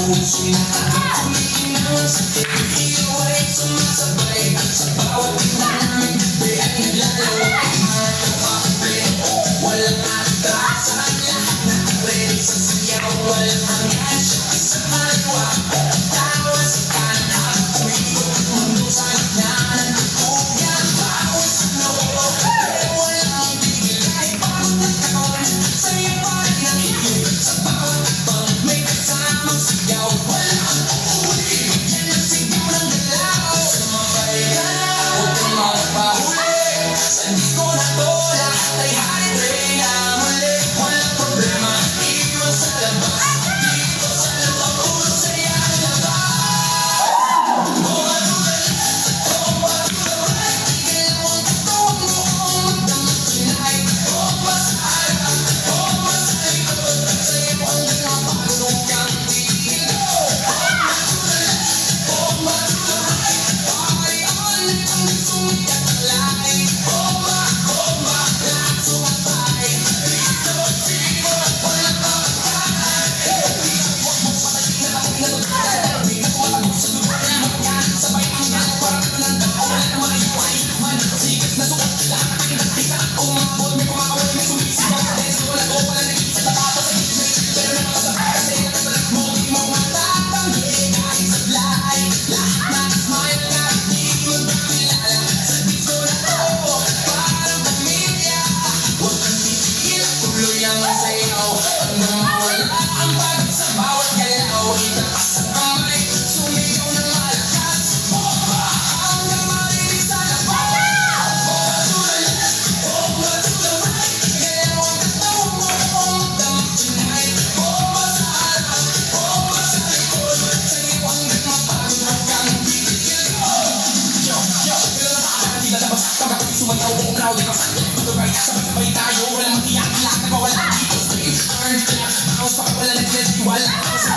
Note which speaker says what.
Speaker 1: puso na aking ng sakit. Iiway sumasabay at sa bawat tinangan di ay naglalaway. Matapapi, walang atrasan, lahat nakaready sa siyaw. Walang hanggan siya sa kaliwa, tawa sa kanan. Umiikot ang mundo sa gitnaan, huwag bawat sa loob. Pero walang tigil kahit pagod at takon. Sa'yo pa rin ang higit sa bawat takbang, may kasamang sigaw. Walang uuwi, yan ang sigaw ng galaw. Sumabay ka na, huwag kang magpahuli. Sa disco na to, lahat ay high-train na muli. Walang problema, iwan sa labas. Dito sa loob, puro saya ang labas. Over to the left, over to the right. Tigil mo ang katawan mo kung magdamag tonight. Over sa harap, over sa likod. Sa'yo hanggang mapagod kang tigil. Over to the left, over to the right. Party on, hanggang sumikat ang light. Over, lahat sumatay. Dito, fever, walang makakain. Huwag mong patayin na ako'y natutulad. Di na kumatagos sa lugar na mapagyan. Sabay ang gano'n, parang ng tao. Wala na maiway, manasikat na suot. Lahat ang nakikita, umabot. May kumakawal, may sumisigaw. Dance ko lang, wala nag-iisa na tato sa isip. Pero nakasabay kasi nakasalat mo. Di mo matatanggi kahit sablay. Lahat na smile na, di mo kakilala. Sa disco na to, parang pamilya. Huwag kang titigil, tuloy ang sayaw. Hanggang mawala ang pagod sa bawat galaw. Itaas ang kamay, sumigaw ng malakas. Bomba, hanggang marinig sa labas. Over to the left, over to the right. Galaw ang katawan mo kung magdamag tonight. Bomba sa harap, bomba sa likod. Sa'yo hanggang mapagod, huwag kang titigil. Yo, pero nakakakal, di lalabas. Pagkakati sumayaw, buong crowd ay kasan. Pag-right, sabay-sabay tayo. Walang makiyak, lahat nagwawala dito. Straight, turn, clap, bounce, pakawala naglalitiwala. Sa